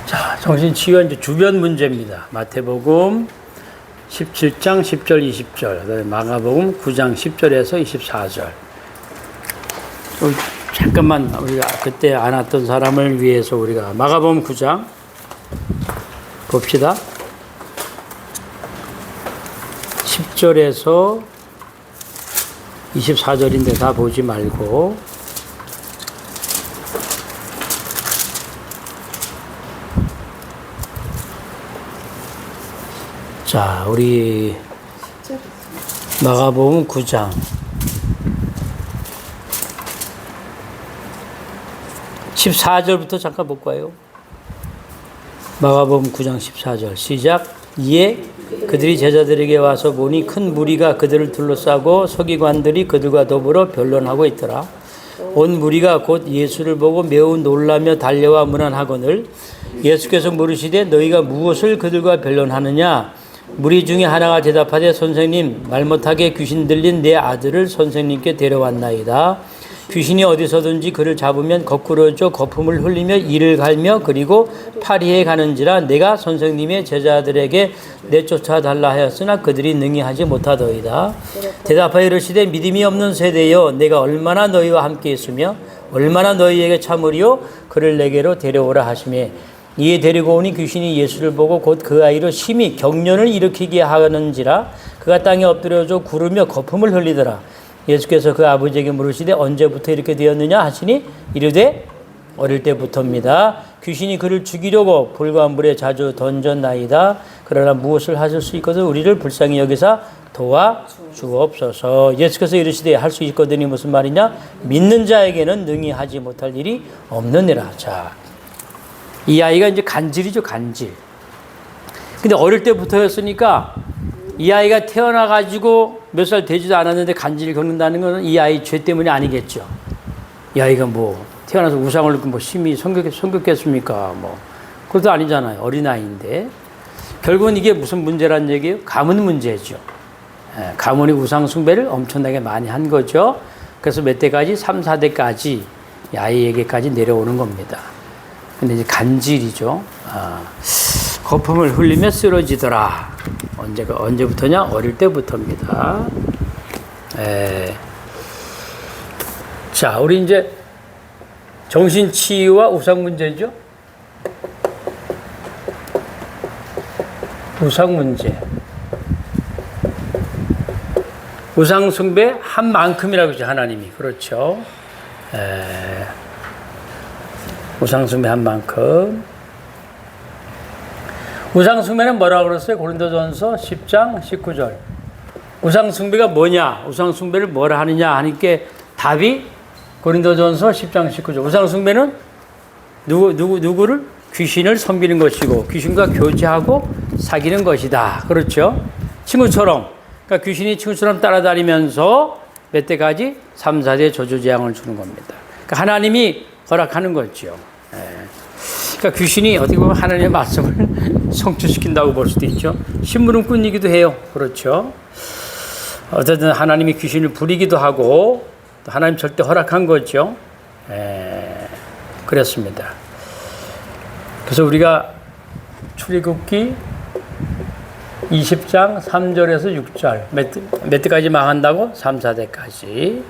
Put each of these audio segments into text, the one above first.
자, 정신치유와 이제 주변 문제입니다. 마태복음 17장 10절 20절, 마가복음 9장 10절에서 24절. 잠깐만 우리가 그때 안 왔던 사람을 위해서 우리가 마가복음 9장 봅시다. 10절에서 24절인데 다 보지 말고 자, 우리 마가복음 9장 14절부터 잠깐 볼까요? 마가복음 9장 14절 시작. 이에 그들이 제자들에게 와서 보니 큰 무리가 그들을 둘러싸고 서기관들이 그들과 더불어 변론하고 있더라. 온 무리가 곧 예수를 보고 매우 놀라며 달려와 문안하거늘 예수께서 물으시되 너희가 무엇을 그들과 변론하느냐? 무리 중에 하나가 대답하되 선생님, 말 못하게 귀신 들린 내 아들을 선생님께 데려왔나이다. 귀신이 어디서든지 그를 잡으면 거꾸로 져 거품을 흘리며 이를 갈며 그리고 파리에 가는지라. 내가 선생님의 제자들에게 내쫓아 달라 하였으나 그들이 능히 하지 못하더이다. 대답하여 이르시되 믿음이 없는 세대여, 내가 얼마나 너희와 함께 있으며 얼마나 너희에게 참으리요? 그를 내게로 데려오라 하시매 이에 데리고 오니 귀신이 예수를 보고 곧 그 아이로 심히 경련을 일으키게 하는지라. 그가 땅에 엎드려져 구르며 거품을 흘리더라. 예수께서 그 아버지에게 물으시되 언제부터 이렇게 되었느냐 하시니 이르되 어릴 때부터입니다. 귀신이 그를 죽이려고 불과 물에 자주 던졌나이다. 그러나 무엇을 하실 수 있거든 우리를 불쌍히 여기사 도와주옵소서. 예수께서 이르시되 할 수 있거든이 무슨 말이냐? 믿는 자에게는 능히 하지 못할 일이 없느니라. 자, 이 아이가 이제 간질이죠, 간질. 근데 어릴 때부터였으니까 이 아이가 태어나가지고 몇 살 되지도 않았는데 간질을 겪는다는 것은 이 아이 죄 때문이 아니겠죠. 이 아이가 뭐 태어나서 우상을 뭐 심히 섬겼겠습니까? 뭐 그것도 아니잖아요. 어린아이인데. 결국은 이게 무슨 문제란 얘기예요? 가문 문제죠. 가문이 우상 숭배를 엄청나게 많이 한 거죠. 그래서 몇 대까지? 3, 4대까지 이 아이에게까지 내려오는 겁니다. 근데 이제 간질이죠. 거품을 흘리며 쓰러지더라. 언제부터냐? 어릴 때부터입니다. 자, 우리 이제 정신치유와 우상 문제죠. 우상 문제. 우상 숭배 한 만큼이라고 하죠, 하나님이. 그렇죠. 우상 숭배한 만큼. 우상 숭배는 뭐라고 그랬어요? 고린도전서 10장 19절. 우상 숭배가 뭐냐? 우상 숭배를 뭐라 하느냐 하니까 답이 고린도전서 10장 19절. 우상 숭배는 누구를? 귀신을 섬기는 것이고 귀신과 교제하고 사귀는 것이다. 그렇죠? 친구처럼. 그러니까 귀신이 친구처럼 따라다니면서 몇 대까지? 3, 4대 저주재앙을 주는 겁니다. 그러니까 하나님이 허락하는 거죠. 그러니까 귀신이 어떻게 보면 하나님의 말씀을 성취시킨다고 볼 수도 있죠. 심부름꾼이기도 해요. 그렇죠. 어쨌든 하나님이 귀신을 부리기도 하고 또 하나님 절대 허락한 거죠. 그렇습니다. 그래서 우리가 출애굽기 20장 3절에서 6절 몇 대까지 망한다고? 3, 4대까지.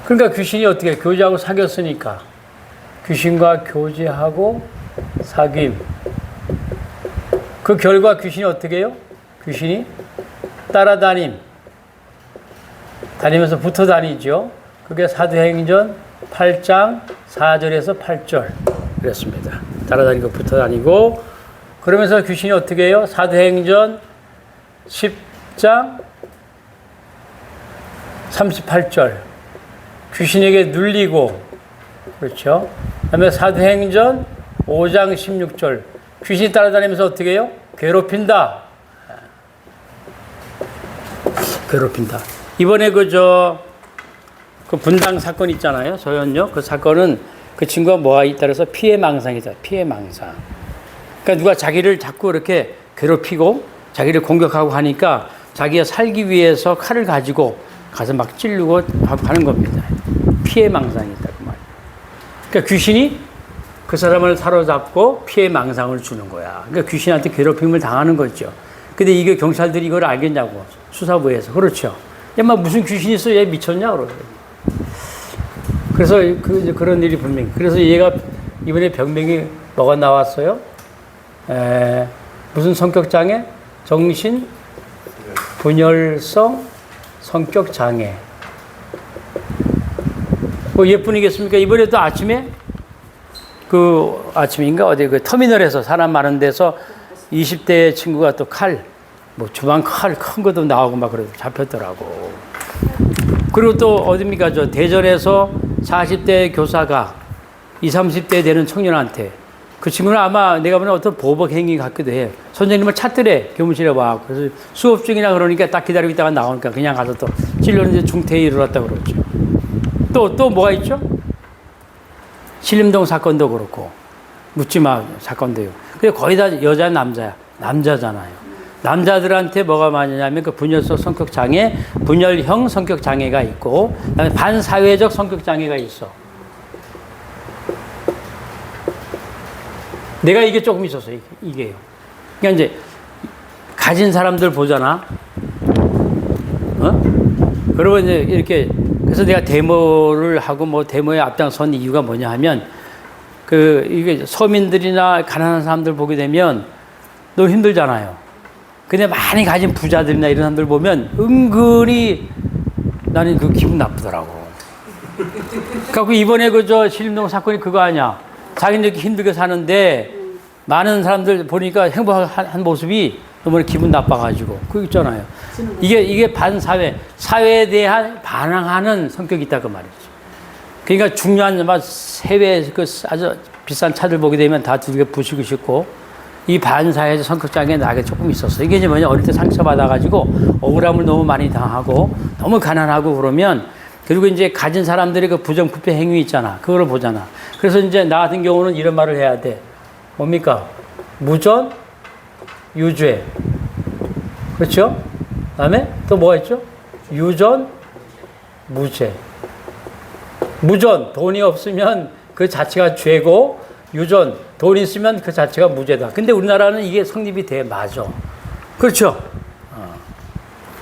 그러니까 귀신이 어떻게 교제하고 사귀었으니까 귀신과 교제하고 사귐. 그 결과 귀신이 어떻게 해요? 귀신이 다니면서 붙어 다니죠. 그게 사도행전 8장 4절에서 8절 그랬습니다. 따라다니고 붙어 다니고 그러면서 귀신이 어떻게 해요? 사도행전 10장 38절 귀신에게 눌리고 그렇죠. 그 다음에 사도행전 5장 16절 귀신이 따라다니면서 어떻게 해요? 괴롭힌다. 이번에 그 분당 사건 있잖아요. 서현역. 그 사건은 그 친구가 뭐가 있다 그래서 피해망상이다. 피해망상. 그러니까 누가 자기를 자꾸 이렇게 괴롭히고 자기를 공격하고 하니까 자기가 살기 위해서 칼을 가지고 가서 막 찌르고 하는 겁니다. 피해망상이 있다 그 말이에요. 그러니까 귀신이 그 사람을 사로잡고 피해망상을 주는 거야. 그러니까 귀신한테 괴롭힘을 당하는 거죠. 근데 이게 경찰들이 이걸 알겠냐고, 수사부에서. 그렇죠. 야, 막 무슨 귀신이 있어? 얘 미쳤냐? 그러더라고요. 그래서 그런 일이 분명히. 그래서 얘가 이번에 병명이 뭐가 나왔어요? 무슨 성격장애? 정신 분열성 성격장애. 뭐 예쁜이겠습니까? 이번에도 아침에 아침인가 어디 터미널에서 사람 많은 데서 20대 친구가 또 뭐 주방 칼 큰 것도 나오고 막 그래도 잡혔더라고. 그리고 또 어딥니까? 대전에서 40대 교사가 20, 30대 되는 청년한테, 그 친구는 아마 내가 보는 어떤 보복 행위 같기도 해. 선생님을 찾더래, 교무실에 와. 그래서 수업 중이나 그러니까 딱 기다리고 있다가 나오니까 그냥 가서 또 찔렀는데 중태에 이르렀다고 그러죠. 또 뭐가 있죠? 신림동 사건도 그렇고, 묻지마 사건도요. 근데 거의 다 여자, 남자야. 남자잖아요. 남자들한테 뭐가 많냐면 그 분열성 성격장애, 분열형 성격장애가 있고, 그다음에 반사회적 성격장애가 있어. 내가 이게 조금 있었어요. 이게요. 그러니까 이제 가진 사람들 보잖아. 그러고 이제 이렇게, 그래서 내가 데모를 하고 뭐 데모에 앞장선 이유가 뭐냐 하면, 이게 서민들이나 가난한 사람들 보게 되면 너무 힘들잖아요. 근데 많이 가진 부자들이나 이런 사람들 보면 은근히 나는 그 기분 나쁘더라고. 그래갖고 이번에 신림동 사건이 그거 아니야. 자기는 이렇게 힘들게 사는데 많은 사람들 보니까 행복한 모습이 너무 기분 나빠가지고. 그거 있잖아요. 이게 반사회, 사회에 대한 반항하는 성격이 있다 그 말이지. 그러니까 중요한 해외 아주 비싼 차들 보게 되면 다 두들겨 부시고 싶고, 이 반사회적 성격장애 나게 조금 있었어. 이게 이제 뭐냐, 어릴 때 상처받아가지고 억울함을 너무 많이 당하고 너무 가난하고 그러면, 그리고 이제 가진 사람들의 그 부정부패 행위 있잖아. 그걸 보잖아. 그래서 이제 나 같은 경우는 이런 말을 해야 돼. 뭡니까? 무전, 유죄. 그렇죠? 그 다음에 또 뭐가 있죠? 유전, 무죄. 무전, 돈이 없으면 그 자체가 죄고, 유전, 돈 있으면 그 자체가 무죄다. 근데 우리나라는 이게 성립이 돼, 맞아. 그렇죠?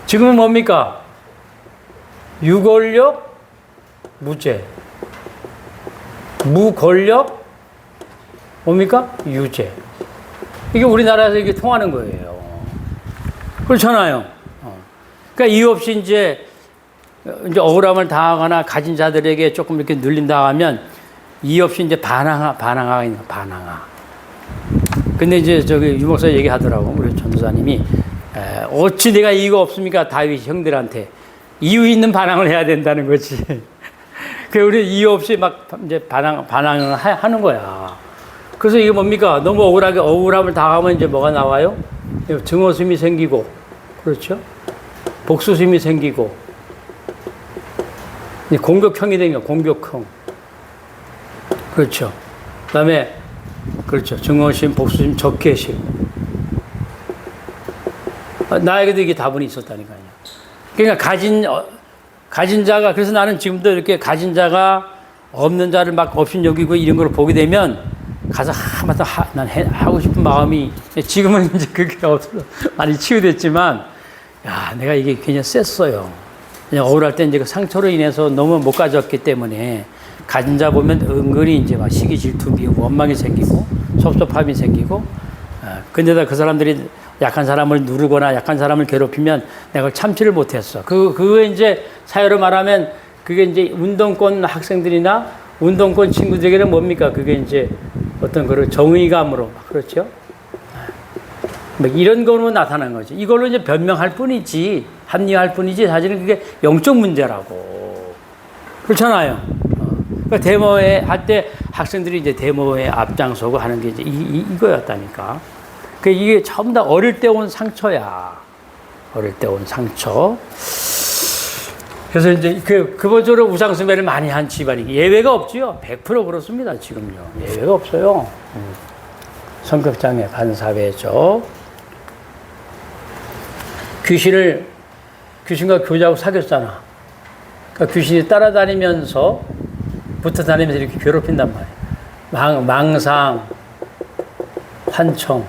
지금은 뭡니까? 유권력, 무죄. 무권력, 뭡니까? 유죄. 이게 우리나라에서 이게 통하는 거예요. 그렇잖아요. 그러니까 이유 없이 이제 억울함을 당하거나 가진 자들에게 조금 이렇게 눌린다 하면 이유 없이 이제 반항아. 근데 이제 유목사 얘기하더라고. 우리 전도사님이, 어찌 내가 이유가 없습니까? 다윗 형들한테. 이유 있는 반항을 해야 된다는 거지. 그 우리 이유 없이 막 이제 반항을 하는 거야. 그래서 이게 뭡니까? 너무 억울함을 당하면 이제 뭐가 나와요? 증오심이 생기고, 그렇죠? 복수심이 생기고, 공격형이 되니까 공격형. 그렇죠. 그 다음에, 그렇죠. 증오심, 복수심, 적개심. 나에게도 이게 다분히 있었다니까요. 그러니까 가진 자가, 그래서 나는 지금도 이렇게 가진 자가 없는 자를 막 업신여기고 이런 걸 보게 되면 가서 난 하고 싶은 마음이, 지금은 이제 그게 없어. 많이 치유됐지만, 야, 내가 이게 굉장히 셌어요. 그냥 억울할 때 이제 그 상처로 인해서 너무 못 가졌기 때문에 가진 자 보면 은근히 이제 막 시기 질투, 미움, 원망이 생기고 섭섭함이 생기고, 근데다 그 사람들이 약한 사람을 누르거나 약한 사람을 괴롭히면 내가 참지를 못했어. 그거 이제 사회로 말하면 그게 이제 운동권 학생들이나 운동권 친구들에게는 뭡니까? 그게 이제 어떤 그런 정의감으로, 그렇죠? 뭐 이런 걸로 나타난 거지. 이걸로 이제 변명할 뿐이지, 합리화할 뿐이지, 사실은 그게 영적 문제라고. 그렇잖아요. 그러니까 데모에 할 때 학생들이 이제 데모에 앞장서고 하는 게 이제 이거였다니까. 그 이게 전부 다 어릴 때 온 상처야. 어릴 때 온 상처. 그래서 이제 그번적으로 우상숭배를 많이 한 집안이 예외가 없지요. 100% 그렇습니다. 지금요. 예외가 없어요. 성격장애, 반사회적. 귀신과 교제하고 사귀었잖아. 그러니까 귀신이 따라다니면서 붙어 다니면서 이렇게 괴롭힌단 말이야. 망상, 환청.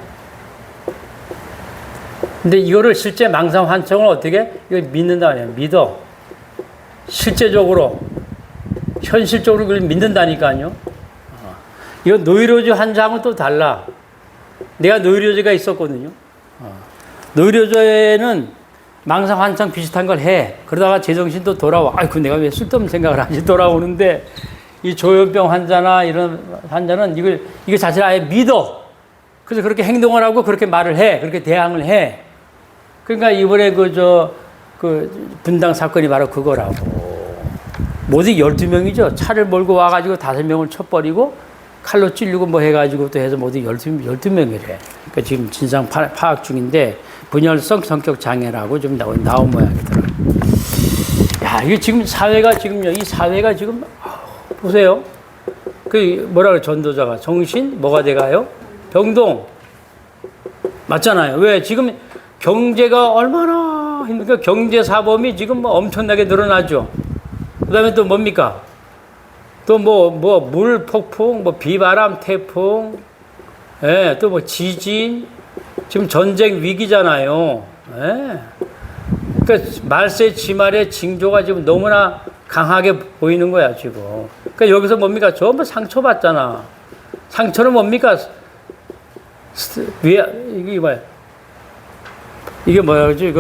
근데 이거를 실제 망상, 환청을 어떻게? 이걸 믿는다 아니야. 믿어. 실제적으로, 현실적으로 그걸 믿는다니까요. 이거 노이로제 환자하고는 또 달라. 내가 노이로제가 있었거든요. 노이로제는 망상, 환청 비슷한 걸 해. 그러다가 제정신도 돌아와. 아이고, 내가 왜 쓸데없는 생각을 하지? 돌아오는데, 이 조현병 환자나 이런 환자는 이거 자체를 아예 믿어. 그래서 그렇게 행동을 하고 그렇게 말을 해. 그렇게 대항을 해. 그러니까 이번에 분당 사건이 바로 그거라고. 모두 12명이죠. 차를 몰고 와가지고 5명을 쳐버리고 칼로 찔리고 뭐 해가지고 또 해서 모두 12명이래. 그러니까 지금 진상 파악 중인데 분열성 성격 장애라고 좀 나온 모양이더라. 야, 이게 지금 사회가 지금요. 이 사회가 지금 보세요. 뭐라 그래, 전도자가. 정신, 뭐가 돼가요? 병동. 맞잖아요. 왜? 지금 경제가 얼마나 힘들까? 경제 사범이 지금 뭐 엄청나게 늘어나죠. 그 다음에 또 뭡니까? 또 물 폭풍, 비바람, 태풍, 예, 또 지진, 지금 전쟁 위기잖아요. 예. 그러니까 말세 지말의 징조가 지금 너무나 강하게 보이는 거야, 지금. 그러니까 여기서 뭡니까? 전부 상처받잖아. 상처는 뭡니까? 이게 뭐야? 이게 뭐야, 그지?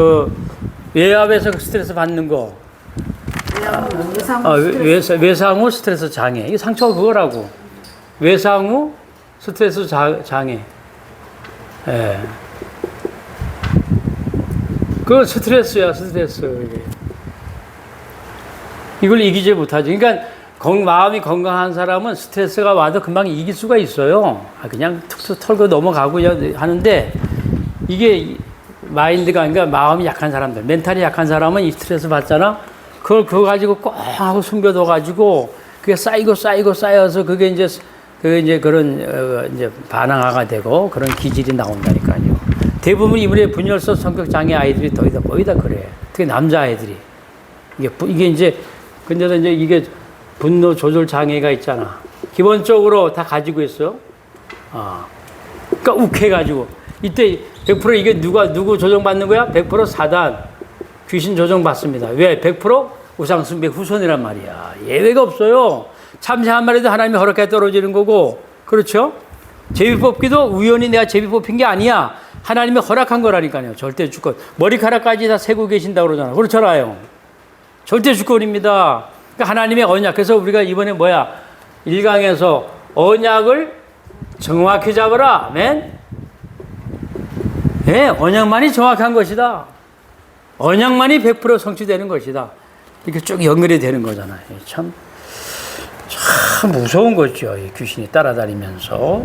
외압에서 스트레스 받는 거. 외상 후 스트레스 장애. 이게 상처가 그거라고. 외상 후 스트레스 장애. 예. 그건 스트레스야, 스트레스. 이걸 이기지 못하지. 그러니까 마음이 건강한 사람은 스트레스가 와도 금방 이길 수가 있어요. 그냥 툭툭 털고 넘어가고 하는데 이게 마인드가, 그러니까 마음이 약한 사람들, 멘탈이 약한 사람은 이 스트레스 받잖아. 그거 가지고 꼭 하고 숨겨둬가지고 그게 쌓여서 그게 이제 그런 이제 반항아가 되고 그런 기질이 나온다니까요. 대부분 이분의 분열성 성격 장애 아이들이 거의 다 그래. 특히 남자 아이들이 이게 이제 근데도 이제 이게 분노 조절 장애가 있잖아. 기본적으로 다 가지고 있어요. 그러니까 욱해가지고 이때 100% 이게 누구 조정받는 거야? 100% 사단 귀신 조정받습니다. 왜? 100% 우상숭배 후손이란 말이야. 예외가 없어요. 참새 한 마리도 하나님이 허락해 떨어지는 거고, 그렇죠? 제비 뽑기도 우연히 내가 제비 뽑힌 게 아니야. 하나님이 허락한 거라니까요. 절대 주권. 머리카락까지 다 세고 계신다고 그러잖아. 그렇잖아요. 절대 주권입니다. 그러니까 하나님의 언약. 그래서 우리가 이번에 1강에서 언약을 정확히 잡아라. 아멘. 네, 언약만이 정확한 것이다. 언약만이 100% 성취되는 것이다. 이렇게 쭉 연결이 되는 거잖아요. 참 무서운 거죠. 이 귀신이 따라다니면서.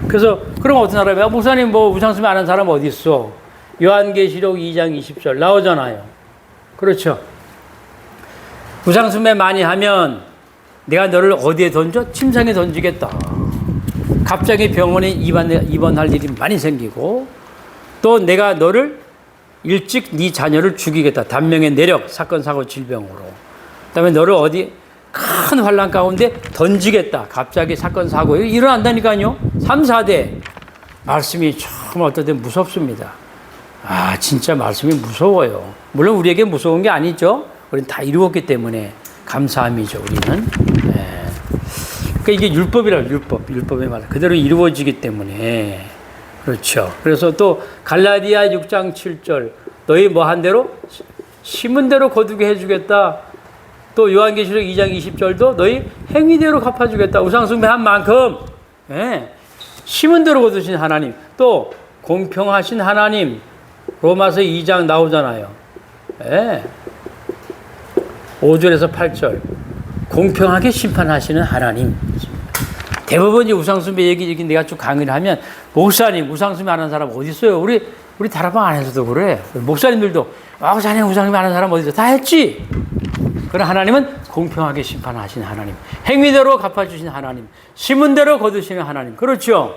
그래서, 그럼 어떤 사람이야? 목사님, 우상숭배 안 하는 사람 어디 있어? 요한계시록 2장 20절 나오잖아요. 그렇죠. 우상숭배 많이 하면 내가 너를 어디에 던져? 침상에 던지겠다. 갑자기 병원에 입원할 일이 많이 생기고, 또 내가 너를 일찍 네 자녀를 죽이겠다. 단명의 내력, 사건, 사고, 질병으로. 그 다음에 너를 어디 큰 환란 가운데 던지겠다. 갑자기 사건, 사고. 일어난다니까요. 3, 4대. 말씀이 참 어떨 때 무섭습니다. 진짜 말씀이 무서워요. 물론 우리에게 무서운 게 아니죠. 우리는 다 이루었기 때문에 감사함이죠, 우리는. 네. 그러니까 이게 율법이라고, 율법의 말. 그대로 이루어지기 때문에. 그렇죠. 그래서 또 갈라디아 6장 7절 너희 한 대로 심은 대로 거두게 해주겠다. 또 요한계시록 2장 20절도 너희 행위대로 갚아주겠다. 우상숭배한 만큼 심은 대로 거두신 하나님, 또 공평하신 하나님. 로마서 2장 나오잖아요. 5절에서 8절 공평하게 심판하시는 하나님. 대부분 이제 우상숭배 얘기 내가 쭉 강의를 하면, 목사님 우상숭배 하는 사람 어디 있어요? 우리 다락방 안에서도 그래. 목사님들도 자네 우상숭배 하는 사람 어디 있어? 다 했지. 그러나 하나님은 공평하게 심판하신 하나님, 행위대로 갚아주신 하나님, 심은 대로 거두시는 하나님. 그렇죠?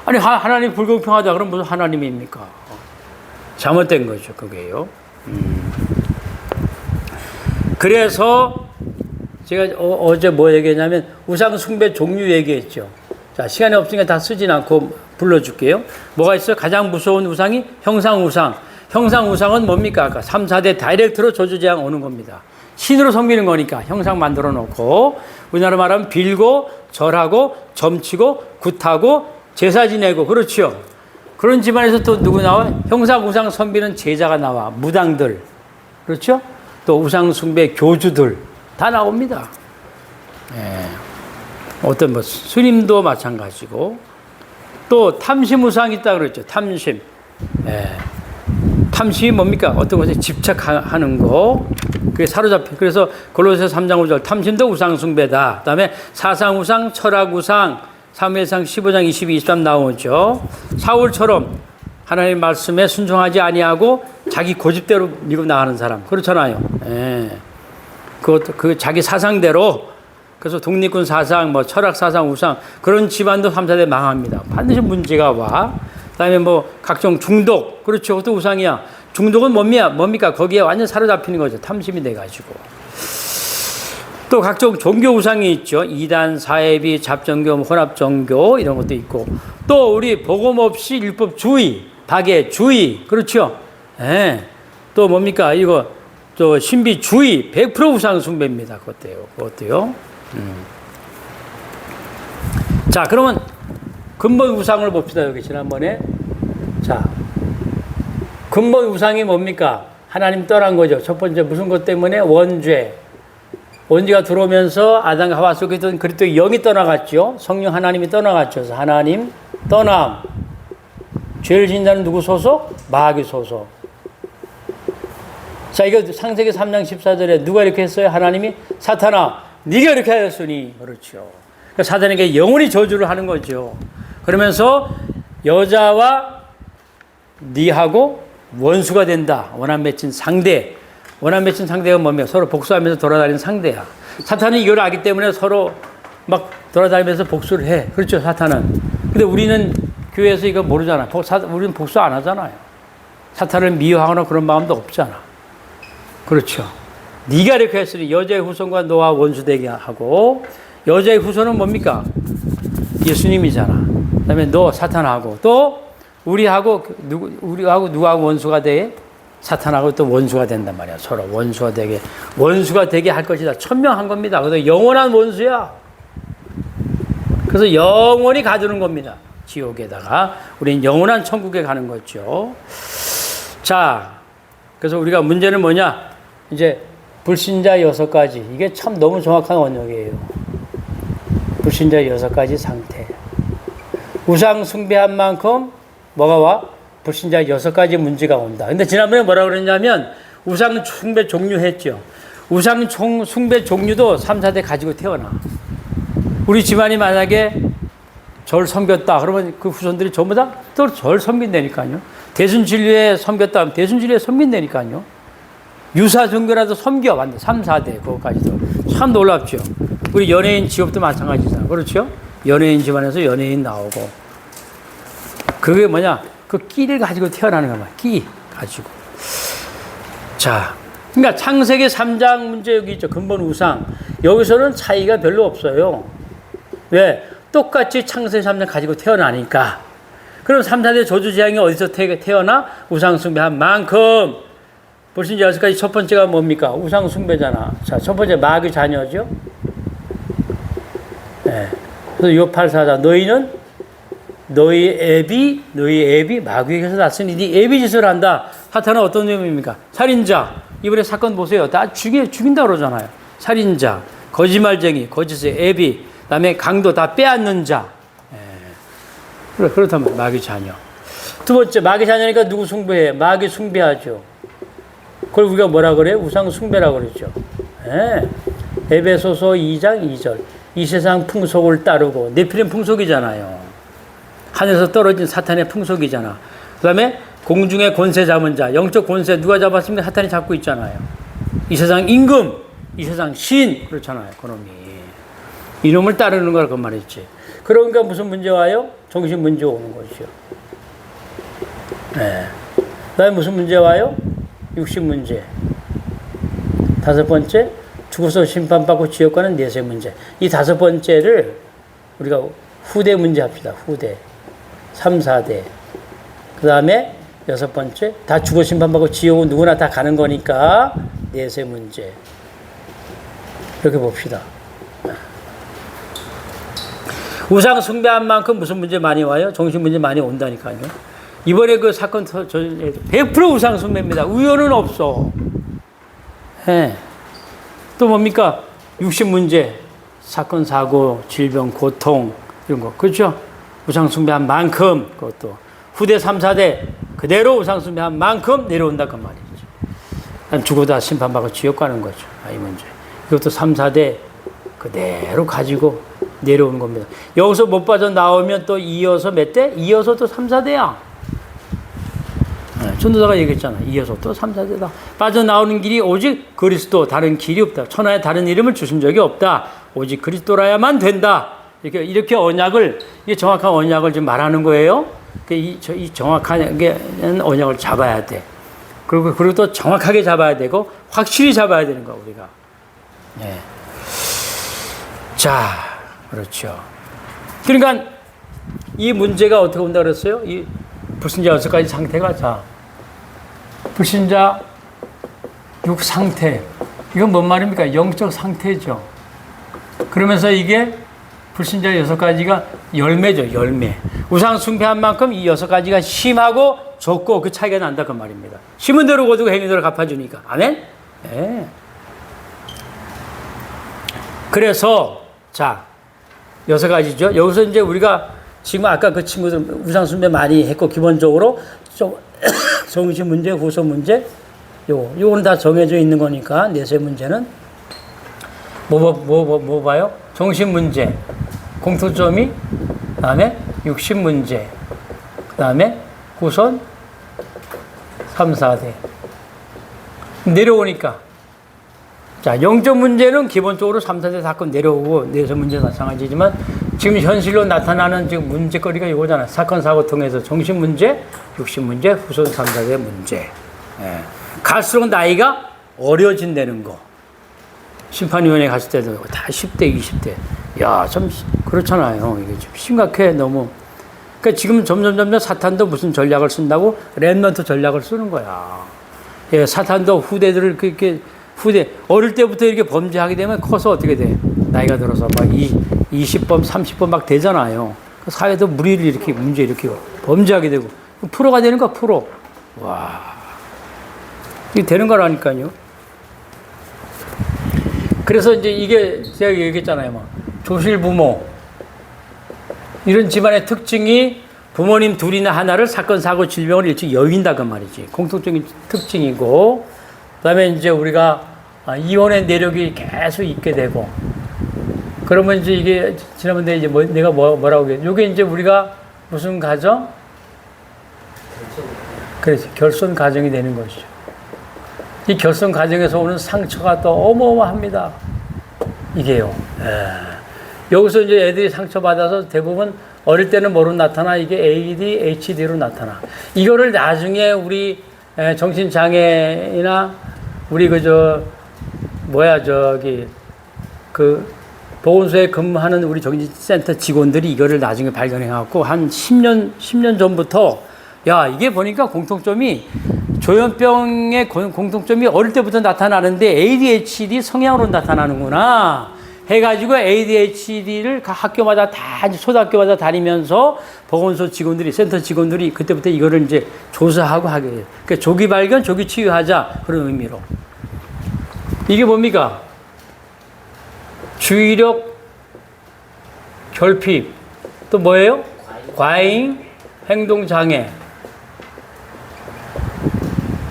아니 하나님 불공평하다 그럼 무슨 하나님입니까? 잘못된 거죠, 그게요. 그래서 제가 어제 뭐 얘기했냐면 우상 숭배 종류 얘기했죠. 자, 시간이 없으니까 다 쓰진 않고 불러줄게요. 뭐가 있어요? 가장 무서운 우상이 형상우상. 형상우상은 뭡니까? 아까 3, 4대 다이렉트로 저주재앙 오는 겁니다. 신으로 섬기는 거니까 형상 만들어 놓고 우리나라 말하면 빌고 절하고 점치고 굿하고 제사 지내고 그렇죠. 그런 집안에서 또 누구 나와? 형상우상 섬기는 제자가 나와. 무당들. 그렇죠? 또 우상숭배 교주들 다 나옵니다. 예. 어떤 뭐 스님도 마찬가지고 또 탐심우상이 있다 그랬죠. 탐심. 예. 탐심이 뭡니까? 어떤 것에 집착하는 거. 그게 사로잡혀. 그래서 골로새서 3장 5절 탐심도 우상숭배다. 그다음에 사상우상, 철학우상, 사무엘상 15장 22, 23 나오죠. 사울처럼 하나님의 말씀에 순종하지 아니하고 자기 고집대로 밀고 나가는 사람 그렇잖아요. 예. 그것도 그 자기 사상대로 그래서 독립군 사상, 뭐 철학 사상, 우상 그런 집안도 3, 4대 망합니다. 반드시 문제가 와. 그다음에 뭐 각종 중독 그렇죠. 그것도 우상이야. 중독은 뭡니까? 거기에 완전 사로잡히는 거죠. 탐심이 돼가지고. 또 각종 종교 우상이 있죠. 이단, 사해비, 잡종교, 혼합종교 이런 것도 있고 또 우리 복음 없이 율법주의, 박애주의 그렇죠. 예. 또 뭡니까? 이거 또 신비주의 100% 우상 숭배입니다. 그것도요. 자, 그러면 근본 우상을 봅시다. 여기 지난번에. 자, 근본 우상이 뭡니까? 하나님 떠난 거죠. 첫 번째 무슨 것 때문에? 원죄. 원죄가 들어오면서 아담과 하와 속에 있던 그리스도 영이 떠나갔죠. 성령 하나님이 떠나갔죠. 그래서 하나님 떠남. 죄를 짓는 누구 소속? 마귀 소속. 자, 이거 창세기 3장 14절에 누가 이렇게 했어요? 하나님이 사탄아, 네가 이렇게 하였으니. 그렇죠. 그러니까 사탄에게 영원히 저주를 하는 거죠. 그러면서 여자와 네하고 원수가 된다. 원한 맺힌 상대. 원한 맺힌 상대가 뭡니까? 서로 복수하면서 돌아다니는 상대야. 사탄은 이걸 알기 때문에 서로 막 돌아다니면서 복수를 해. 그렇죠, 사탄은. 근데 우리는 교회에서 이거 모르잖아. 우리는 복수 안 하잖아요. 사탄을 미워하거나 그런 마음도 없잖아. 그렇죠. 네가 이렇게 했으니 여자의 후손과 너와 원수되게 하고 여자의 후손은 뭡니까? 예수님이잖아. 그다음에 너 사탄하고 또 우리하고 누구하고 원수가 돼? 사탄하고 또 원수가 된단 말이야. 서로 원수가 되게 할 것이다. 천명한 겁니다. 그래서 영원한 원수야. 그래서 영원히 가두는 겁니다. 지옥에다가 우리는 영원한 천국에 가는 거죠. 자, 그래서 우리가 문제는 뭐냐? 이제 불신자 6가지. 이게 참 너무 정확한 원역이에요. 불신자 6가지 상태. 우상 숭배한 만큼 뭐가 와? 불신자 6가지 문제가 온다. 근데 지난번에 뭐라고 그랬냐면 우상 숭배 종류 했죠. 우상 숭배 종류도 3, 4대 가지고 태어나. 우리 집안이 만약에 절 섬겼다. 그러면 그 후손들이 전부 다 또 절 섬긴다니까요. 대순진리에 섬겼다 하면 대순진리에 섬긴다니까요. 유사 종교라도 섬겨. 완전 3, 4대 그것까지도. 참 놀랍죠. 우리 연예인 직업도 마찬가지잖아. 그렇죠? 연예인 집안에서 연예인 나오고. 그게 뭐냐? 그 끼를 가지고 태어나는 거야. 끼 가지고. 자, 그러니까 창세기 3장 문제 여기 있죠. 근본 우상. 여기서는 차이가 별로 없어요. 왜? 똑같이 창세기 3장 가지고 태어나니까. 그럼 3, 4대 저주재앙이 어디서 태어나? 우상숭배한 만큼. 불신자 6가지 첫 번째가 뭡니까? 우상숭배잖아. 자, 첫 번째 마귀 자녀죠. 네. 그래서 684자 너희는 너희 애비 마귀에게서 났으니 네 애비 짓을 한다. 사탄은 어떤 놈입니까? 살인자. 이번에 사건 보세요. 다 죽인다 그러잖아요. 살인자, 거짓말쟁이, 거짓의 애비, 그다음에 강도 다 빼앗는 자. 예. 그렇다면 마귀 자녀. 두 번째 마귀 자녀니까 누구 숭배해? 마귀 숭배하죠. 그걸 우리가 뭐라 그래요? 우상 숭배라고 그랬죠. 예. 에베소서 2장 2절. 이 세상 풍속을 따르고 네피림 풍속이잖아요. 하늘에서 떨어진 사탄의 풍속이잖아. 그 다음에 공중의 권세 잡은 자, 영적 권세 누가 잡았습니까? 사탄이 잡고 있잖아요. 이 세상 임금, 이 세상 신 그렇잖아요. 그놈이. 이놈을 따르는 거라고 말했지. 그러니까 무슨 문제 와요? 정신 문제 오는 것이죠. 네. 그다음에 무슨 문제 와요? 육신 문제. 다섯 번째, 죽어서 심판받고 지옥 가는 내세 문제. 이 다섯 번째를 우리가 후대 문제 합시다. 후대. 3, 4대. 그 다음에 여섯 번째, 다 죽어 심판받고 지옥은 누구나 다 가는 거니까 내세 문제. 이렇게 봅시다. 우상 숭배한 만큼 무슨 문제 많이 와요? 정신 문제 많이 온다니까요. 이번에 그 사건 100% 우상 숭배입니다. 우연은 없어. 예. 또 뭡니까? 육신 문제, 사건, 사고, 질병, 고통 이런 거. 그렇죠? 우상 숭배한 만큼 그것도 후대 3, 4대 그대로 우상 숭배한 만큼 내려온다 그 말이죠. 죽어다 심판받고 지옥 가는 거죠. 이 문제. 이것도 3, 4대 그대로 가지고 내려오는 겁니다. 여기서 못 빠져나오면 또 이어서 몇 대? 이어서 또 3, 4대야. 전도사가 얘기했잖아. 이어서 또 3, 4대다. 빠져나오는 길이 오직 그리스도, 다른 길이 없다. 천하에 다른 이름을 주신 적이 없다. 오직 그리스도라야만 된다. 이렇게 언약을, 이게 정확한 언약을 지금 말하는 거예요. 이 정확한 언약을 잡아야 돼. 그리고 또 정확하게 잡아야 되고, 확실히 잡아야 되는 거야, 우리가. 네. 자, 그렇죠. 그러니까 이 문제가 어떻게 온다 그랬어요? 이 불신자 6가지 상태가, 자, 불신자 6상태. 이건 뭔 말입니까? 영적 상태죠. 그러면서 이게 불신자 6가지가 열매죠, 열매. 우상 숭배한 만큼 이 6가지가 심하고 적고 그 차이가 난다, 그 말입니다. 심은 대로 거두고 행인 대로 갚아주니까. 아멘? 네. 그래서, 자, 6가지죠. 여기서 이제 우리가 지금 아까 그 친구들 우상 숭배 많이 했고, 기본적으로 정신 문제, 후소 문제, 요거는 다 정해져 있는 거니까, 내세 문제는 뭐 봐요? 정신 문제, 공통점이, 그 다음에 육신 문제, 그 다음에 후손 3, 4대. 내려오니까. 자, 영적 문제는 기본적으로 3, 4대 사건 내려오고, 내세 문제는 마찬가지지만, 지금 현실로 나타나는 지금 문제거리가 이거잖아요. 사건, 사고 통해서 정신 문제, 육신 문제, 후손 3, 4대 문제. 예. 갈수록 나이가 어려진다는 거. 심판위원회 갔을 때도 다 10대, 20대. 야, 참, 그렇잖아요. 이게 좀 심각해, 너무. 그러니까 지금 점점 사탄도 무슨 전략을 쓴다고? 랩넌트 전략을 쓰는 거야. 예, 사탄도 후대들을 그렇게, 어릴 때부터 이렇게 범죄하게 되면 커서 어떻게 돼? 나이가 들어서 막 20번, 30번 막 되잖아요. 사회도 무리를 일으키고, 문제 일으키고, 범죄하게 되고. 프로가 되는 거야, 프로. 와. 이게 되는 거라니까요. 그래서 이제 이게 제가 얘기했잖아요. 막 조실부모. 이런 집안의 특징이 부모님 둘이나 하나를 사건, 사고, 질병을 일찍 여긴다, 그 말이지. 공통적인 특징이고, 그 다음에 이제 우리가 이혼의 내력이 계속 있게 되고, 그러면 이제 이게, 지난번에 이제 내가 뭐라고 했지? 요게 이제 우리가 무슨 가정? 그래서 결손 가정이 되는 것이죠. 이 결손 가정에서 오는 상처가 또 어마어마합니다. 이게요. 여기서 이제 애들이 상처받아서 대부분 어릴 때는 뭐로 나타나? 이게 ADHD로 나타나. 이거를 나중에 우리 정신장애나 우리 보건소에 근무하는 우리 정신센터 직원들이 이거를 나중에 발견해갖고 한 10년 전부터 야, 이게 보니까 공통점이 조현병의 공통점이 어릴 때부터 나타나는데 ADHD 성향으로 나타나는구나 해가지고 ADHD를 학교마다 다 초등학교마다 다니면서 보건소 직원들이 센터 직원들이 그때부터 이거를 이제 조사하고 하게 돼요. 그러니까 조기 발견, 조기 치유하자 그런 의미로. 이게 뭡니까? 주의력 결핍 또 뭐예요? 과잉 행동장애.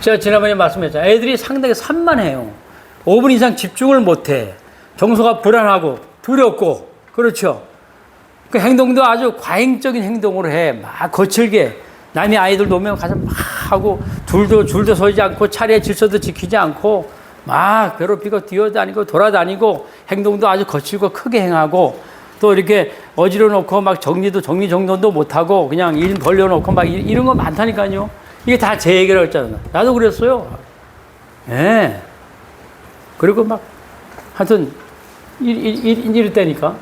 제가 지난번에 말씀했잖아요. 애들이 상당히 산만해요. 5분 이상 집중을 못해. 정서가 불안하고 두렵고 그렇죠. 그 행동도 아주 과잉적인 행동으로 해. 막 거칠게 남의 아이들 놓으면 가서 막 하고 줄도 서지 않고 차례 질서도 지키지 않고 막 괴롭히고 뛰어다니고 돌아다니고 행동도 아주 거칠고 크게 행하고 또 이렇게 어지러 놓고 막 정리정돈도 못하고 그냥 일 벌려놓고 막 이런 거 많다니까요. 이게 다 제 얘기라고 했잖아. 나도 그랬어요. 예. 그리고 막, 하여튼, 이랬다니까.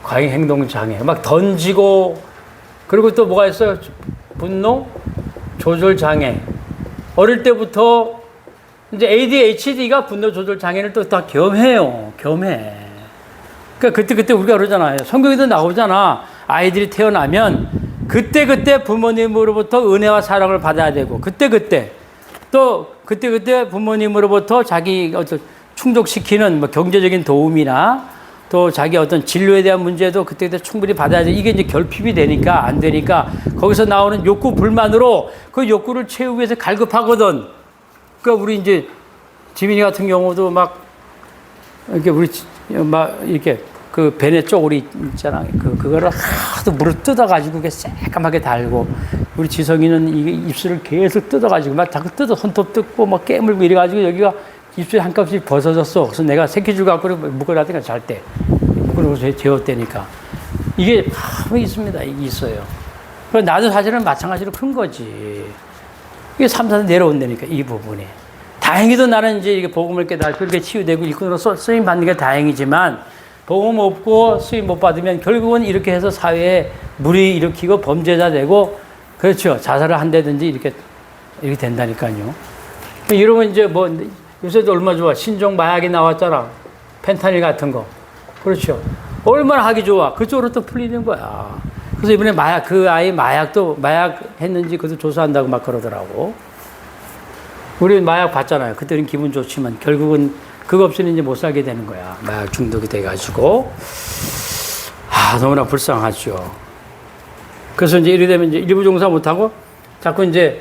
과잉 행동 장애. 막 던지고, 그리고 또 뭐가 있어요? 분노 조절 장애. 어릴 때부터 이제 ADHD가 분노 조절 장애를 또 다 겸해요. 겸해. 그러니까 그때 우리가 그러잖아요. 성경에도 나오잖아. 아이들이 태어나면 그때 부모님으로부터 은혜와 사랑을 받아야 되고 또 그때 부모님으로부터 자기 어떤 충족시키는 뭐 경제적인 도움이나 또 자기 어떤 진로에 대한 문제도 그때 충분히 받아야 돼. 이게 이제 결핍이 되니까 안 되니까 거기서 나오는 욕구 불만으로 그 욕구를 채우기 위해서 갈급하거든. 그러니까 우리 이제 지민이 같은 경우도 막 이렇게 우리 막 이렇게 그 베네 쪼그리 있잖아. 그거를 하도 물을 뜯어가지고 그게 새까맣게 달고 우리 지성이는 이게 입술을 계속 뜯어가지고 막 자꾸 손톱 뜯고 막 깨물고 이래가지고 여기가 입술이 한 값씩 벗어졌어. 그래서 내가 새끼줄 갖고 묶어놨다니까 잘 때. 묶어놓고 재웠다니까. 이게 있습니다. 이게 있어요. 그래서 나도 사실은 마찬가지로 큰 거지. 이게 3, 4년 내려온다니까, 이 부분이. 다행히도 나는 이제 이게 복음을 깨닫고 이렇게 치유되고 일꾼으로 쓰임 받는 게 다행이지만 복음 없고 쓰임 못 받으면 결국은 이렇게 해서 사회에 무리 일으키고 범죄자 되고 그렇죠. 자살을 한다든지 이렇게 된다니까요. 이러면 이제 뭐 요새도 얼마나 좋아. 신종 마약이 나왔잖아. 펜타닐 같은 거. 그렇죠. 얼마나 하기 좋아. 그쪽으로 또 풀리는 거야. 그래서 이번에 그 아이 마약 했는지 그것도 조사한다고 막 그러더라고. 우리 마약 봤잖아요. 그때는 기분 좋지만 결국은 그거 없이는 이제 못 살게 되는 거야. 마약 중독이 돼가지고. 너무나 불쌍하죠. 그래서 이제 이래 되면 이제 일부 종사 못하고 자꾸 이제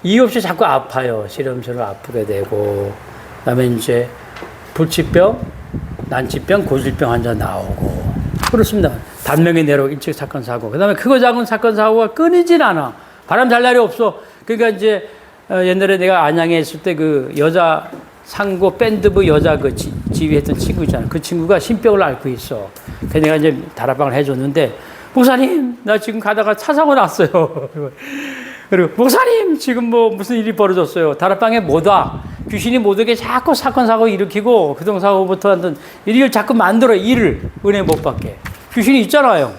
이유 없이 자꾸 아파요. 실험실을 아프게 되고, 그 다음에 이제 불치병, 난치병, 고질병 환자 나오고. 그렇습니다. 단명히 내려오고 일찍 사건 사고. 그 다음에 크고 작은 사건 사고가 끊이질 않아. 바람 잘 날이 없어. 그러니까 이제 옛날에 내가 안양에 있을 때 그 여자 상고 밴드부 여자 그 지휘했던 친구 있잖아. 그 친구가 신병을 앓고 있어. 그래서 내가 이제 다락방을 해줬는데, 목사님, 나 지금 가다가 차 사고 났어요. 그리고 목사님 지금 뭐 무슨 일이 벌어졌어요. 다락방에 못 와. 귀신이 못 오게 자꾸 사건 사고 일으키고 교통사고부터 하던 일을 자꾸 만들어. 일을 은혜 못 받게. 귀신이 있잖아요.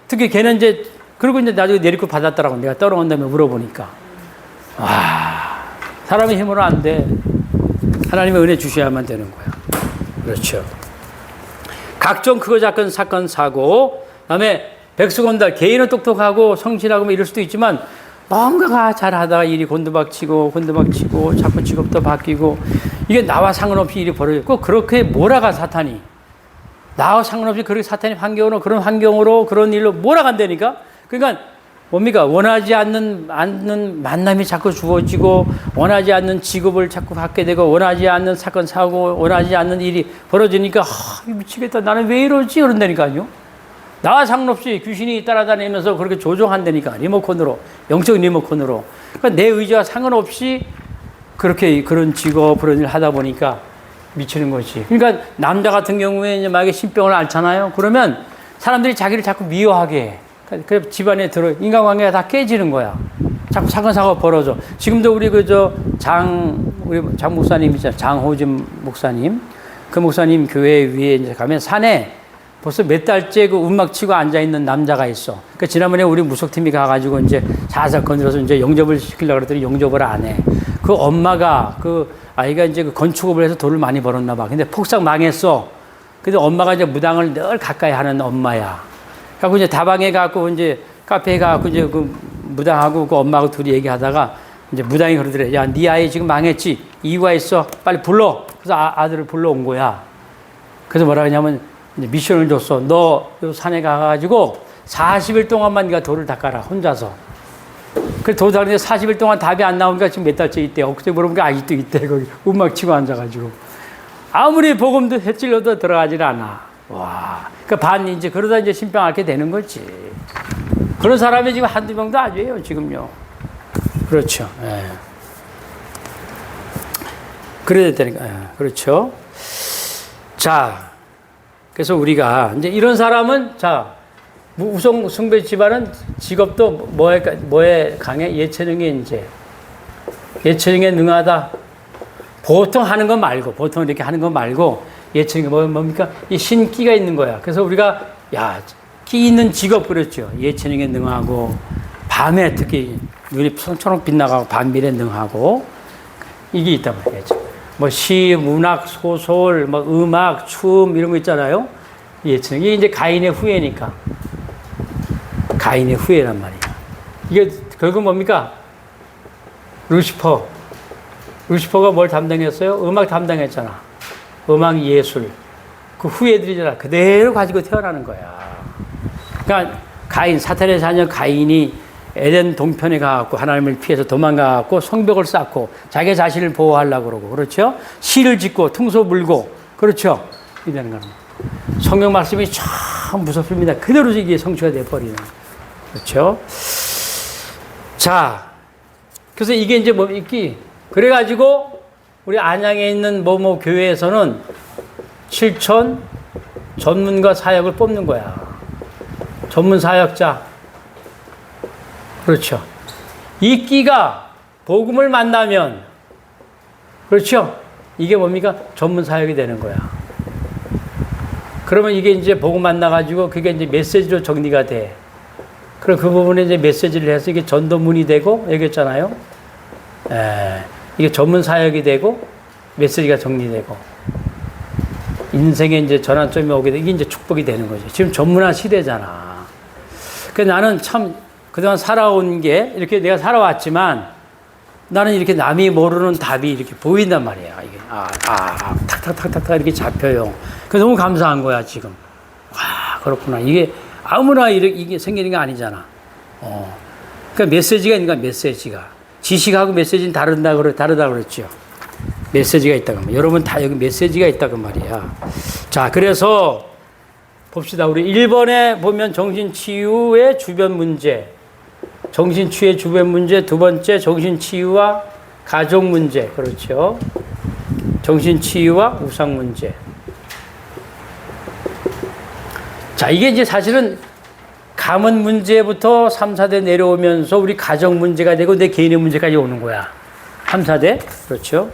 특히 걔는 이제 그리고 이제 나중에 내리고 받았더라고. 내가 떨어온 다음에 물어보니까 사람의 힘으로 안 돼. 하나님의 은혜 주셔야만 되는 거야. 그렇죠. 각종 크고 작은 사건 사고, 그다음에 백수건달 개인은 똑똑하고 성실하고 뭐 이럴 수도 있지만 뭔가가 잘하다가 일이 곤두박치고 자꾸 직업도 바뀌고 이게 나와 상관없이 일이 벌어지고 그렇게 몰아가 사탄이. 나와 상관없이 그렇게 사탄이 그런 환경으로 그런 일로 몰아간다니까. 그러니까 뭡니까? 원하지 않는 만남이 자꾸 주어지고 원하지 않는 직업을 자꾸 갖게 되고 원하지 않는 사건 사고 원하지 않는 일이 벌어지니까 미치겠다. 나는 왜 이러지? 그런다니까요. 나와 상관없이 귀신이 따라다니면서 그렇게 조종한다니까. 리모컨으로. 영적 리모컨으로. 그러니까 내 의지와 상관없이 그런 직업, 그런 일 하다 보니까 미치는 거지. 그러니까 남자 같은 경우에 이제 만약에 신병을 앓잖아요. 그러면 사람들이 자기를 자꾸 미워하게 해. 그 집안에 인간관계가 다 깨지는 거야. 자꾸 사건 사고가 벌어져. 지금도 우리 장 목사님 있잖아요. 장호진 목사님. 그 목사님 교회 위에 이제 가면 산에 벌써 몇 달째 그 음악 치고 앉아있는 남자가 있어. 그 지난번에 우리 무속팀이 가가지고 이제 살살 건드려서 이제 영접을 시키려고 그랬더니 영접을 안 해. 그 엄마가 그 아이가 이제 그 건축업을 해서 돈을 많이 벌었나 봐. 근데 폭삭 망했어. 근데 엄마가 이제 무당을 늘 가까이 하는 엄마야. 그래서 이제 다방에 가고 이제 카페에 가고 이제 그 무당하고 그 엄마하고 둘이 얘기하다가 이제 무당이 그러더래. 야, 네 아이 지금 망했지? 이유가 있어. 빨리 불러. 그래서 아들을 불러온 거야. 그래서 뭐라 하냐면 이제 미션을 줬어. 너 산에 가가지고 40일 동안만 네가 돌을 닦아라. 혼자서. 그래서 돌 닦는데 40일 동안 답이 안 나오니까 지금 몇 달째 있대. 엊그제 물어보니까 아직도 있대. 거기 음악 치고 앉아가지고. 아무리 복음도 해찔러도 들어가질 않아. 와. 그러니까 이제 그러다 이제 신병 앓게 되는 거지. 그런 사람이 지금 한두 명도 아니에요, 지금요. 그렇죠. 예. 그래야 되니까. 예. 그렇죠. 자. 그래서 우리가 이제 이런 사람은 우성 숭배 집안은 직업도 뭐에 강해? 예체능에 이제. 예체능에 능하다. 보통 하는 거 말고, 보통 이렇게 하는 거 말고, 예체능이 뭡니까? 이 신기가 있는 거야. 그래서 우리가, 끼 있는 직업 그렇죠. 예체능에 능하고, 밤에 특히 눈이 초록 빛나가고, 밤밀에 능하고, 이게 있단 말이죠. 뭐 시, 문학, 소설, 뭐 음악, 춤, 이런 거 있잖아요. 예체능. 이게 이제 가인의 후예니까. 가인의 후예란 말이야. 이게 결국 뭡니까? 루시퍼가 뭘 담당했어요? 음악 담당했잖아. 음악 예술. 그 후예들이잖아. 그대로 가지고 태어나는 거야. 그러니까 가인, 사탄의 자녀 가인이 에덴 동편에 가갖고 하나님을 피해서 도망가갖고 성벽을 쌓고 자기 자신을 보호하려고 그러고, 그렇죠? 시를 짓고 퉁소 물고, 그렇죠? 이러는 거는. 성경 말씀이 참 무섭습니다. 그대로 이게 성취가 돼버리는. 그렇죠? 자, 그래서 이게 이제 그래가지고 우리 안양에 있는 뭐뭐 교회에서는 7천 전문가 사역을 뽑는 거야. 전문 사역자. 그렇죠. 이 끼가 복음을 만나면, 그렇죠. 이게 뭡니까? 전문 사역이 되는 거야. 그러면 이게 이제 복음 만나가지고 그게 이제 메시지로 정리가 돼. 그럼 그 부분에 이제 메시지를 해서 이게 전도문이 되고, 얘기했잖아요. 이게 전문 사역이 되고, 메시지가 정리되고, 인생에 이제 전환점이 오게 되고, 이게 이제 축복이 되는 거죠. 지금 전문화 시대잖아. 그래서 나는 참, 그동안 살아온 게, 이렇게 내가 살아왔지만, 나는 이렇게 남이 모르는 답이 이렇게 보인단 말이야. 이게, 탁탁탁탁탁 이렇게 잡혀요. 그래서 너무 감사한 거야, 지금. 그렇구나. 이게 아무나 이게 생기는 게 아니잖아. 그러니까 메시지가 있는 거야, 메시지가. 지식하고 메시지는 다르다 그랬죠. 메시지가 있다고 말이야. 여러분 다 여기 메시지가 있다고 말이야. 자, 그래서 봅시다. 우리 1번에 보면 정신치유의 주변 문제. 정신치유의 주변 문제. 두 번째, 정신치유와 가족 문제. 그렇죠. 정신치유와 우상 문제. 자, 이게 이제 사실은 가문 문제부터 3, 4대 내려오면서 우리 가정 문제가 되고 내 개인의 문제까지 오는 거야. 3, 4대. 그렇죠.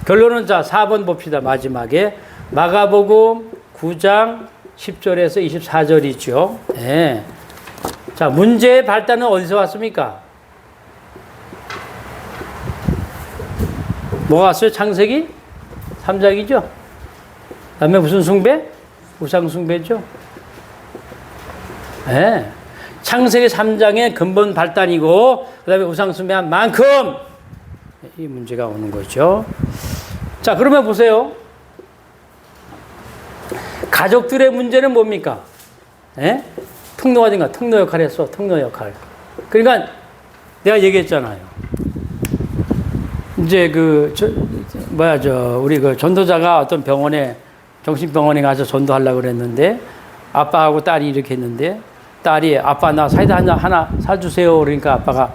결론은 자, 4번 봅시다. 마지막에. 마가복음 9장 10절에서 24절이죠. 네. 자, 문제의 발단은 어디서 왔습니까? 뭐가 왔어요? 창세기? 3장이죠? 그 다음에 무슨 숭배? 우상 숭배죠? 네. 창세기 3장의 근본 발단이고, 그 다음에 우상 숭배한 만큼 이 문제가 오는 거죠. 자, 그러면 보세요. 가족들의 문제는 뭡니까? 네? 통로가 된가? 통로 역할 했어. 통로 역할. 그러니까 내가 얘기했잖아요. 이제 우리 전도자가 어떤 병원에, 정신병원에 가서 전도하려고 그랬는데, 아빠하고 딸이 이렇게 했는데, 딸이 아빠 나 사이다 하나 사주세요. 그러니까 아빠가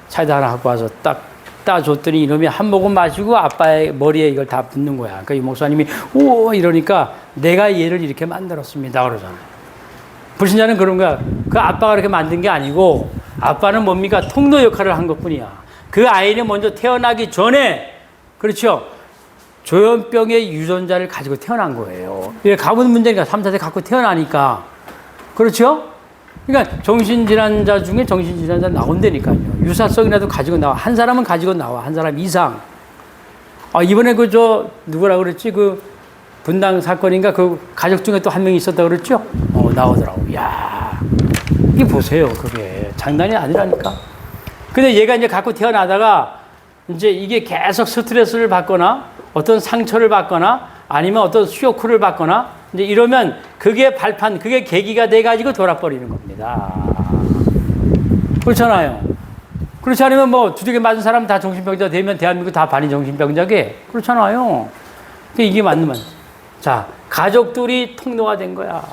사이다 하나 갖고 와서 딱 따줬더니 이놈이 한 모금 마시고 아빠의 머리에 이걸 다 붓는 거야. 그러니까 이 목사님이 오 이러니까 내가 얘를 이렇게 만들었습니다. 그러잖아요. 불신자는 그런 거야. 그 아빠가 그렇게 만든 게 아니고 아빠는 뭡니까? 통로 역할을 한 것뿐이야. 그 아이는 먼저 태어나기 전에, 그렇죠? 조현병의 유전자를 가지고 태어난 거예요. 가문 문제니까 3, 4대 갖고 태어나니까. 그렇죠? 그러니까 정신질환자 중에 정신질환자 나온다니까요. 유사성이라도 가지고 나와. 한 사람은 가지고 나와. 한 사람 이상. 이번에 누구라 그랬지? 분당 사건인가? 그 가족 중에 또 한 명이 있었다 그랬죠? 나오더라고. 이야. 이게 보세요. 그게. 장난이 아니라니까. 근데 얘가 이제 갖고 태어나다가 이제 이게 계속 스트레스를 받거나 어떤 상처를 받거나 아니면 어떤 쇼크를 받거나 이제 이러면 그게 그게 계기가 돼가지고 돌아버리는 겁니다. 그렇잖아요. 그렇지 않으면 두들겨 맞은 사람 다 정신병자 되면 대한민국 다 반이 정신병자게. 그렇잖아요. 이게 맞는 말. 자, 가족들이 통로가 된 거야.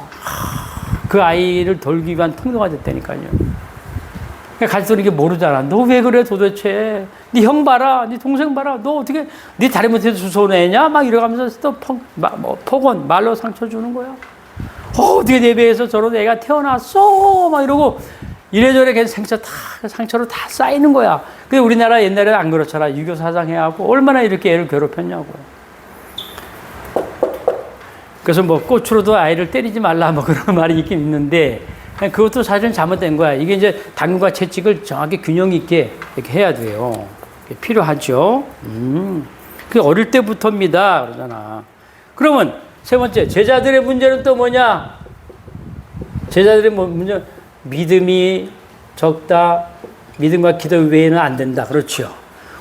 그 아이를 돌기 위한 통로가 됐다니까요. 가족들이 이게 모르잖아. 너 왜 그래 도대체? 네 형 봐라, 네 동생 봐라. 너 어떻게 네 다리 못해서 주워내냐? 막 이러면서 또 폭언, 말로 상처 주는 거야. 어떻게 내 배에서 저런 애가 태어났어? 막 이러고 이래저래 걔 상처로 다 쌓이는 거야. 근데 우리나라 옛날에는 안 그렇잖아. 유교 사상 해갖고 얼마나 이렇게 애를 괴롭혔냐고. 그래서 뭐 꽃으로도 아이를 때리지 말라 뭐 그런 말이 있긴 있는데 그것도 사실은 잘못된 거야. 이게 이제 당근과 채찍을 정확히 균형 있게 이렇게 해야 돼요. 필요하죠. 그 어릴 때부터입니다. 그러잖아. 그러면 세 번째, 제자들의 문제는 또 뭐냐? 제자들의 문제, 믿음이 적다. 믿음과 기도 외에는 안 된다. 그렇죠.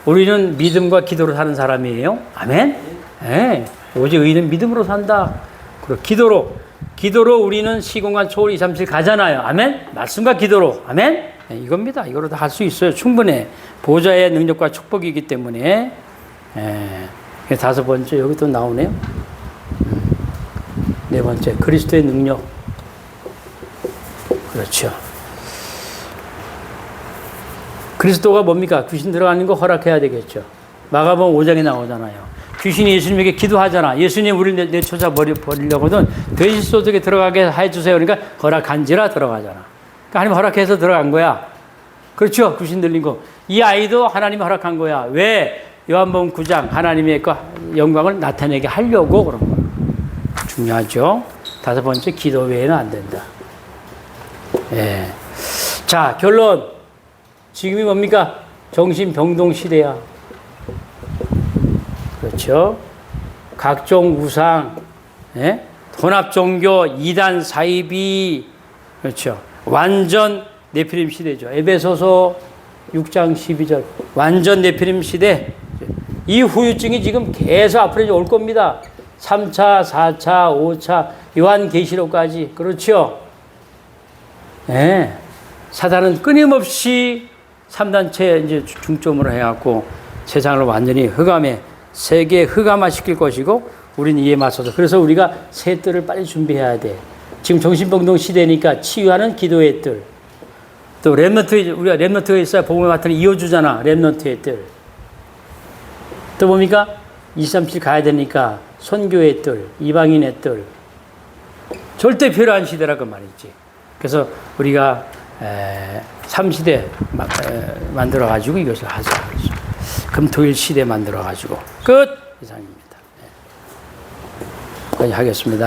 우리는 믿음과 기도로 사는 사람이에요. 아멘? 네. 오직 의인은 믿음으로 산다. 그리고 기도로 우리는 시공간 초월 2, 3, 7 가잖아요. 아멘? 말씀과 기도로. 아멘? 네, 이겁니다. 이거로 다 할 수 있어요. 충분해. 보좌의 능력과 축복이기 때문에. 다섯 번째, 여기 또 나오네요. 네 번째, 그리스도의 능력. 그렇죠. 그리스도가 뭡니까? 귀신 들어가는 거 허락해야 되겠죠. 마가복음 5장에 나오잖아요. 귀신이 예수님에게 기도하잖아. 예수님 우리를 내쫓아 버리려거든. 돼지 소득에 들어가게 해주세요. 그러니까 허락한지라 들어가잖아. 그러니까 하나님 허락해서 들어간 거야. 그렇죠. 귀신 들린 거. 이 아이도 하나님이 허락한 거야. 왜? 요한복음 9장 하나님의 영광을 나타내게 하려고 그런 거야. 중요하죠. 다섯 번째, 기도 외에는 안 된다. 예. 자, 결론. 지금이 뭡니까? 정신병동 시대야. 그렇죠. 각종 우상, 예? 혼합종교, 이단 사이비, 그렇죠. 완전 네피림 시대죠. 에베소서 6장 12절. 완전 네피림 시대. 이 후유증이 지금 계속 앞으로 올 겁니다. 3차, 4차, 5차, 요한계시록까지. 그렇죠. 예. 사단은 끊임없이 3단체 이제 중점으로 해갖고 세상을 완전히 세계에 흑암화시킬 것이고 우리는 이에 맞서서 그래서 우리가 새 뜰을 빨리 준비해야 돼. 지금 정신병동 시대니까 치유하는 기도의 뜰. 또 렘넌트, 우리가 렘넌트가 있어야 복음의 바탕을 이어주잖아. 렘넌트의 뜰. 또 뭡니까? 237 가야 되니까 선교의 뜰, 이방인의 뜰. 절대 필요한 시대라고 말이지. 그래서 우리가 3시대 만들어가지고 이것을 하자. 금토일 시대 만들어가지고 끝! 이상입니다. 여기까지 하겠습니다.